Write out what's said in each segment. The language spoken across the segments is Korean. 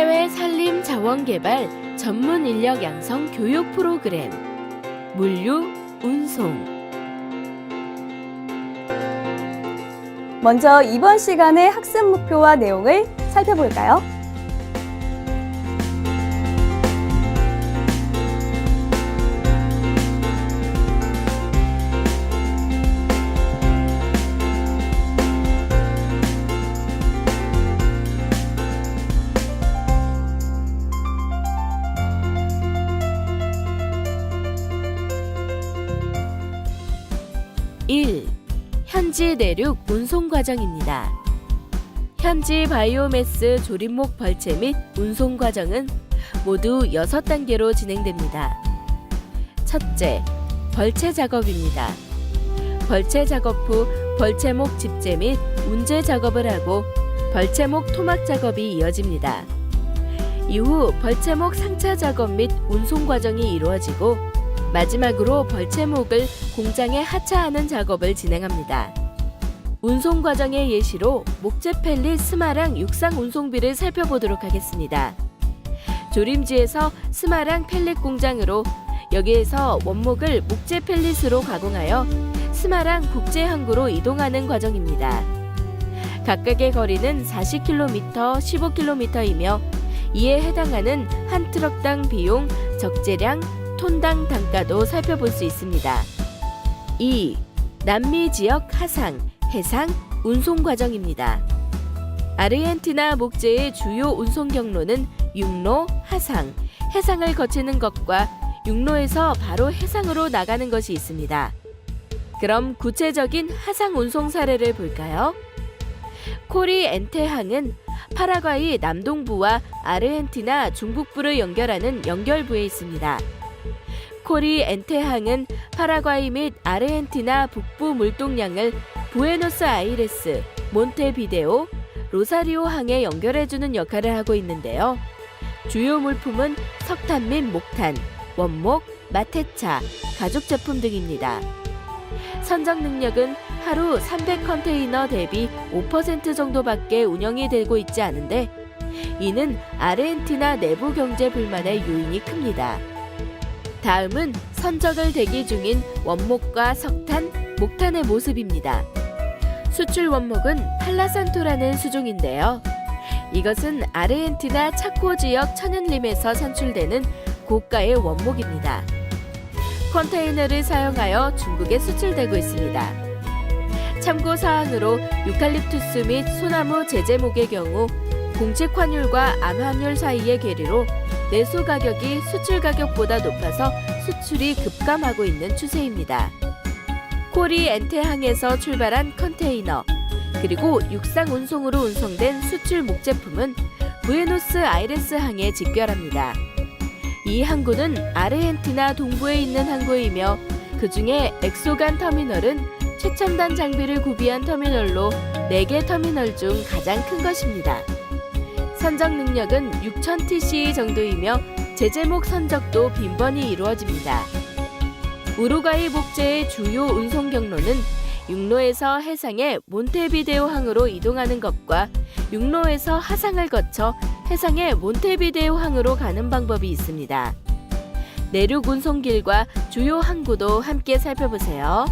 사회 산림 자원 개발 전문 인력 양성 교육 프로그램 물류 운송. 먼저 이번 시간의 학습 목표와 내용을 살펴볼까요? 현지 내륙 운송 과정입니다. 현지 바이오매스 조립목 벌채 및 운송 과정은 모두 6단계로 진행됩니다. 첫째, 벌채 작업입니다. 벌채 작업 후 벌채목 집재 및 운제 작업을 하고 벌채목 토막 작업이 이어집니다. 이후 벌채목 상차 작업 및 운송 과정이 이루어지고 마지막으로 벌채목을 공장에 하차하는 작업을 진행합니다. 운송 과정의 예시로 목재 펠릿 스마랑 육상 운송비를 살펴보도록 하겠습니다. 조림지에서 스마랑 펠릿 공장으로 여기에서 원목을 목재 펠릿으로 가공하여 스마랑 국제 항구로 이동하는 과정입니다. 각각의 거리는 40km, 15km이며 이에 해당하는 한 트럭당 비용, 적재량, 톤당 단가도 살펴볼 수 있습니다. 2. 남미 지역 하상, 해상, 운송 과정입니다. 아르헨티나 목재의 주요 운송 경로는 육로, 하상, 해상을 거치는 것과 육로에서 바로 해상으로 나가는 것이 있습니다. 그럼 구체적인 하상 운송 사례를 볼까요? 코리엔테항은 파라과이 남동부와 아르헨티나 중북부를 연결하는 연결부에 있습니다. 코리엔테항은 파라과이 및 아르헨티나 북부 물동량을 부에노스아이레스, 몬테비데오, 로사리오 항에 연결해주는 역할을 하고 있는데요. 주요 물품은 석탄 및 목탄, 원목, 마테차, 가죽제품 등입니다. 선적 능력은 하루 300컨테이너 대비 5% 정도밖에 운영이 되고 있지 않은데 이는 아르헨티나 내부 경제 불만의 요인이 큽니다. 다음은 선적을 대기 중인 원목과 석탄, 목탄의 모습입니다. 수출 원목은 팔라산토라는 수종인데요. 이것은 아르헨티나 차코 지역 천연림에서 산출되는 고가의 원목입니다. 컨테이너를 사용하여 중국에 수출되고 있습니다. 참고 사항으로 유칼립투스 및 소나무 제재목의 경우 공책 환율과 암 환율 사이의 괴리로 내수 가격이 수출 가격보다 높아서 수출이 급감하고 있는 추세입니다. 코리엔테항에서 출발한 컨테이너, 그리고 육상 운송으로 운송된 수출 목제품은 부에노스아이레스 항에 직결합니다. 이 항구는 아르헨티나 동부에 있는 항구이며 그 중에 엑소간 터미널은 최첨단 장비를 구비한 터미널로 4개 터미널 중 가장 큰 것입니다. 선적 능력은 6000TCE 정도이며 제재목 선적도 빈번히 이루어집니다. 우루과이 목재의 주요 운송 경로는 육로에서 해상의 몬테비데오 항으로 이동하는 것과 육로에서 하상을 거쳐 해상의 몬테비데오 항으로 가는 방법이 있습니다. 내륙 운송길과 주요 항구도 함께 살펴보세요.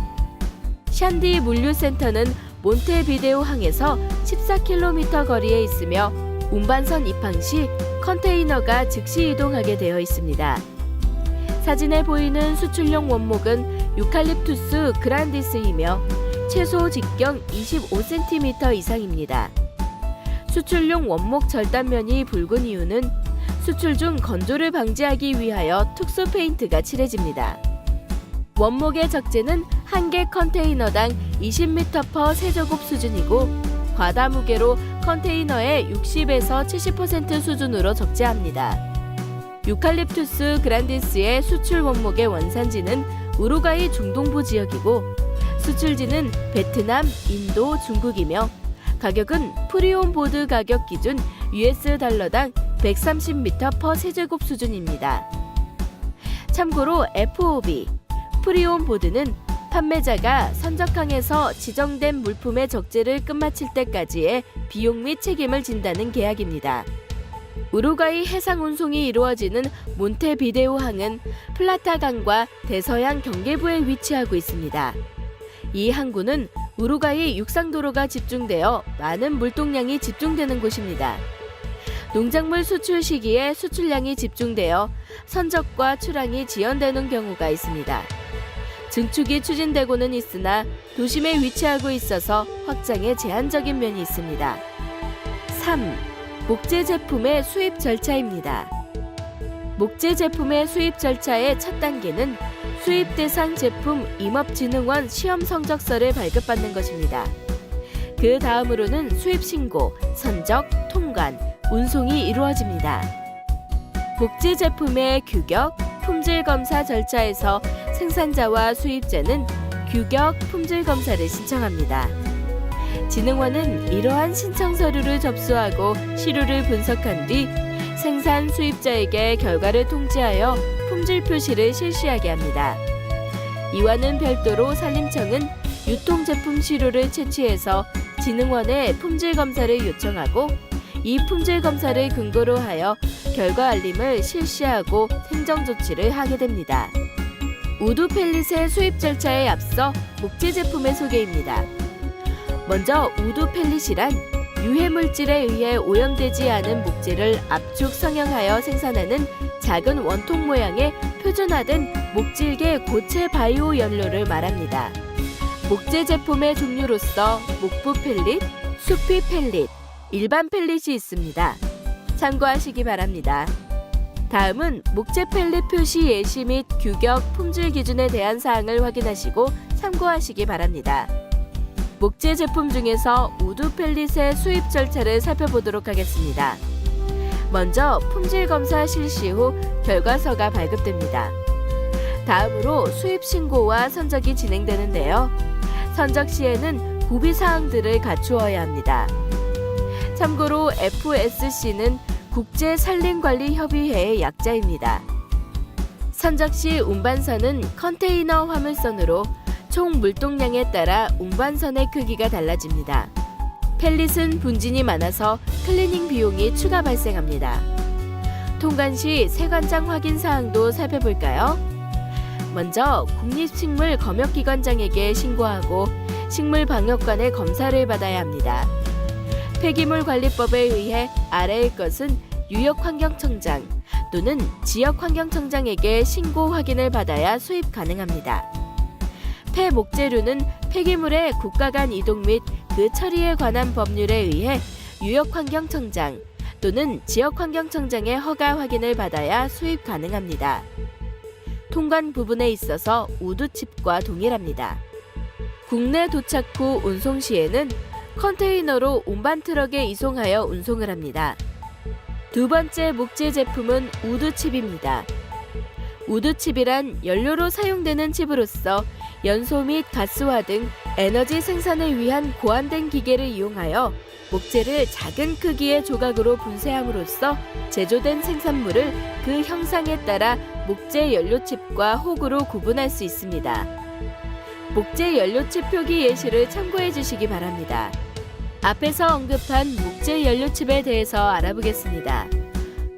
샨디 물류센터는 몬테비데오 항에서 14km 거리에 있으며 운반선 입항 시 컨테이너가 즉시 이동하게 되어 있습니다. 사진에 보이는 수출용 원목은 유칼립투스 그란디스이며 최소 직경 25cm 이상입니다. 수출용 원목 절단면이 붉은 이유는 수출 중 건조를 방지하기 위하여 특수 페인트가 칠해집니다. 원목의 적재는 한 개 컨테이너당 20m/s 세제곱 수준이고 과다 무게로 컨테이너의 60에서 70% 수준으로 적재합니다. 유칼립투스 그란디스의 수출 원목의 원산지는 우루과이 중동부 지역이고 수출지는 베트남, 인도, 중국이며 가격은 프리온 보드 가격 기준 US 달러당 130m/s 세제곱 수준입니다. 참고로 FOB, 프리온 보드는 판매자가 선적항에서 지정된 물품의 적재를 끝마칠 때까지의 비용 및 책임을 진다는 계약입니다. 우루과이 해상 운송이 이루어지는 몬테비데오 항은 플라타 강과 대서양 경계부에 위치하고 있습니다. 이 항구는 우루과이 육상도로가 집중되어 많은 물동량이 집중되는 곳입니다. 농작물 수출 시기에 수출량이 집중되어 선적과 출항이 지연되는 경우가 있습니다. 증축이 추진되고는 있으나 도심에 위치하고 있어서 확장에 제한적인 면이 있습니다. 3. 목재 제품의 수입 절차입니다. 목재 제품의 수입 절차의 첫 단계는 수입 대상 제품 임업진흥원 시험 성적서를 발급받는 것입니다. 그 다음으로는 수입 신고, 선적, 통관, 운송이 이루어집니다. 목재 제품의 규격, 품질 검사 절차에서 생산자와 수입자는 규격, 품질 검사를 신청합니다. 진흥원은 이러한 신청 서류를 접수하고 시료를 분석한 뒤 생산 수입자에게 결과를 통지하여 품질 표시를 실시하게 합니다. 이와는 별도로 산림청은 유통제품 시료를 채취해서 진흥원에 품질 검사를 요청하고 이 품질 검사를 근거로 하여 결과 알림을 실시하고 행정 조치를 하게 됩니다. 우드 펠릿의 수입 절차에 앞서 목재 제품의 소개입니다. 먼저 우드 펠릿이란 유해 물질에 의해 오염되지 않은 목재를 압축 성형하여 생산하는 작은 원통 모양의 표준화된 목질계 고체 바이오 연료를 말합니다. 목재 제품의 종류로서 목부 펠릿, 수피 펠릿, 일반 펠릿이 있습니다. 참고하시기 바랍니다. 다음은 목재 펠릿 표시 예시 및 규격, 품질 기준에 대한 사항을 확인하시고 참고하시기 바랍니다. 목재 제품 중에서 우드 펠릿의 수입 절차를 살펴보도록 하겠습니다. 먼저 품질 검사 실시 후 결과서가 발급됩니다. 다음으로 수입 신고와 선적이 진행되는데요. 선적 시에는 구비 사항들을 갖추어야 합니다. 참고로 FSC는 국제산림관리협의회의 약자입니다. 선적 시 운반선은 컨테이너 화물선으로 총 물동량에 따라 운반선의 크기가 달라집니다. 펠릿은 분진이 많아서 클리닝 비용이 추가 발생합니다. 통관 시 세관장 확인 사항도 살펴볼까요? 먼저 국립식물검역기관장에게 신고하고 식물방역관의 검사를 받아야 합니다. 폐기물관리법에 의해 아래의 것은 유역환경청장 또는 지역환경청장에게 신고 확인을 받아야 수입 가능합니다. 폐목재류는 폐기물의 국가 간 이동 및 그 처리에 관한 법률에 의해 유역환경청장 또는 지역환경청장의 허가 확인을 받아야 수입 가능합니다. 통관 부분에 있어서 우드칩과 동일합니다. 국내 도착 후 운송 시에는 컨테이너로 운반 트럭에 이송하여 운송을 합니다. 두 번째 목재 제품은 우드칩입니다. 우드칩이란 연료로 사용되는 칩으로서 연소 및 가스화 등 에너지 생산을 위한 고안된 기계를 이용하여 목재를 작은 크기의 조각으로 분쇄함으로써 제조된 생산물을 그 형상에 따라 목재 연료칩과 혹으로 구분할 수 있습니다. 목재 연료칩 표기 예시를 참고해 주시기 바랍니다. 앞에서 언급한 목재 연료칩에 대해서 알아보겠습니다.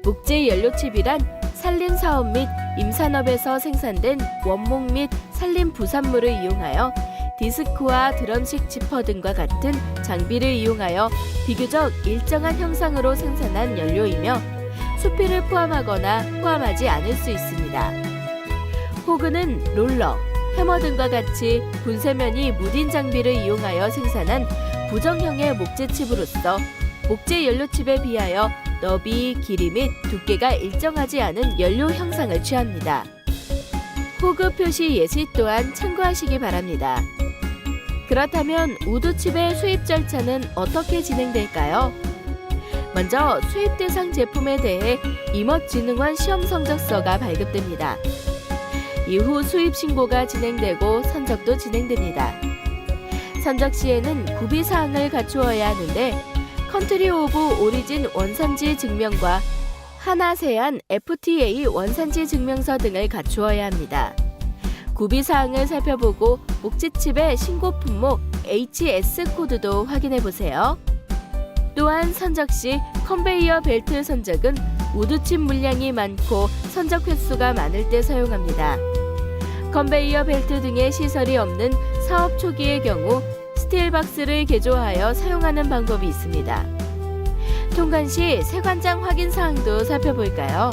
목재 연료칩이란 산림사업 및 임산업에서 생산된 원목 및 산림 부산물을 이용하여 디스크와 드럼식 지퍼 등과 같은 장비를 이용하여 비교적 일정한 형상으로 생산한 연료이며 수피를 포함하거나 포함하지 않을 수 있습니다. 호그는 롤러, 해머 등과 같이 분쇄면이 무딘 장비를 이용하여 생산한 부정형의 목재칩으로서 목재 연료칩에 비하여 너비, 길이 및 두께가 일정하지 않은 연료 형상을 취합니다. 호그 표시 예시 또한 참고하시기 바랍니다. 그렇다면 우드칩의 수입 절차는 어떻게 진행될까요? 먼저 수입 대상 제품에 대해 임업진흥원 시험 성적서가 발급됩니다. 이후 수입 신고가 진행되고 선적도 진행됩니다. 선적 시에는 구비 사항을 갖추어야 하는데 컨트리 오브 오리진 원산지 증명과 하나세안 FTA 원산지 증명서 등을 갖추어야 합니다. 구비 사항을 살펴보고 목재칩의 신고 품목 HS 코드도 확인해 보세요. 또한 선적 시 컨베이어 벨트 선적은 우드칩 물량이 많고 선적 횟수가 많을 때 사용합니다. 컨베이어 벨트 등의 시설이 없는 사업 초기의 경우 스틸박스를 개조하여 사용하는 방법이 있습니다. 통관 시 세관장 확인 사항도 살펴볼까요?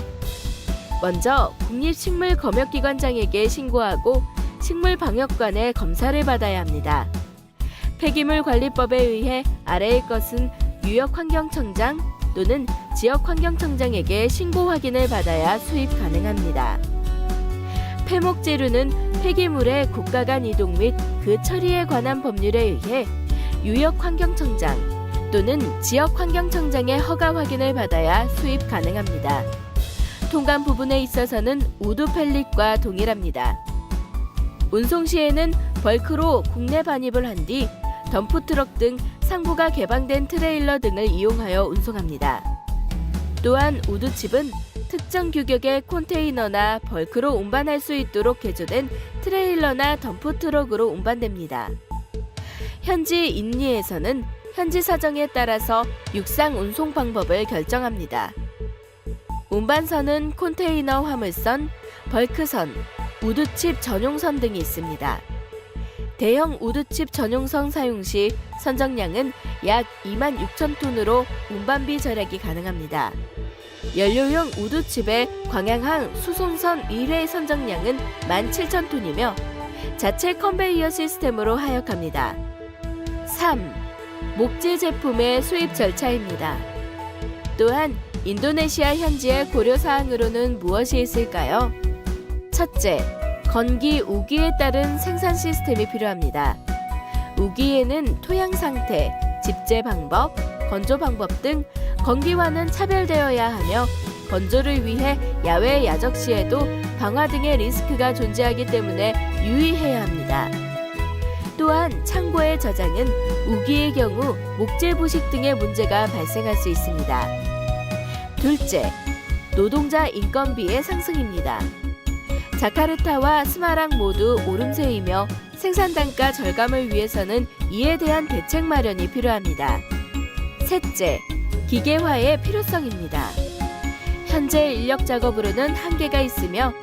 먼저 국립식물검역기관장에게 신고하고 식물방역관의 검사를 받아야 합니다. 폐기물관리법에 의해 아래의 것은 유역환경청장 또는 지역환경청장에게 신고 확인을 받아야 수입 가능합니다. 폐목재류는 폐기물의 국가 간 이동 및 그 처리에 관한 법률에 의해 유역환경청장 또는 지역환경청장의 허가 확인을 받아야 수입 가능합니다. 통관 부분에 있어서는 우드 펠릿과 동일합니다. 운송 시에는 벌크로 국내 반입을 한 뒤 덤프트럭 등 상부가 개방된 트레일러 등을 이용하여 운송합니다. 또한 우드칩은 특정 규격의 컨테이너나 벌크로 운반할 수 있도록 개조된 트레일러나 덤프트럭으로 운반됩니다. 현지 인리에서는 현지 사정에 따라서 육상 운송 방법을 결정합니다. 운반선은 컨테이너 화물선, 벌크선, 우드칩 전용선 등이 있습니다. 대형 우드칩 전용선 사용 시 선적량은 약 26,000톤으로 운반비 절약이 가능합니다. 연료용 우드칩의 광양항 수송선 1회 선적량은 17,000톤이며 자체 컨베이어 시스템으로 하역합니다. 3. 목재 제품의 수입 절차입니다. 또한 인도네시아 현지의 고려사항으로는 무엇이 있을까요? 첫째, 건기 우기에 따른 생산 시스템이 필요합니다. 우기에는 토양 상태, 집재 방법, 건조 방법 등 건기와는 차별되어야 하며 건조를 위해 야외 야적 시에도 방화 등의 리스크가 존재하기 때문에 유의해야 합니다. 또한 창고의 저장은 우기의 경우 목재 부식 등의 문제가 발생할 수 있습니다. 둘째, 노동자 인건비의 상승입니다. 자카르타와 스마랑 모두 오름세이며 생산 단가 절감을 위해서는 이에 대한 대책 마련이 필요합니다. 셋째, 기계화의 필요성입니다. 현재 인력 작업으로는 한계가 있으며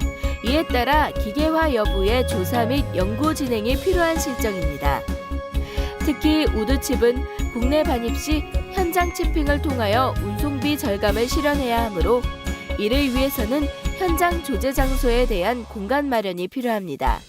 이에 따라 기계화 여부의 조사 및 연구 진행이 필요한 실정입니다. 특히 우드칩은 국내 반입 시 현장 치핑을 통하여 운송비 절감을 실현해야 하므로 이를 위해서는 현장 조제 장소에 대한 공간 마련이 필요합니다.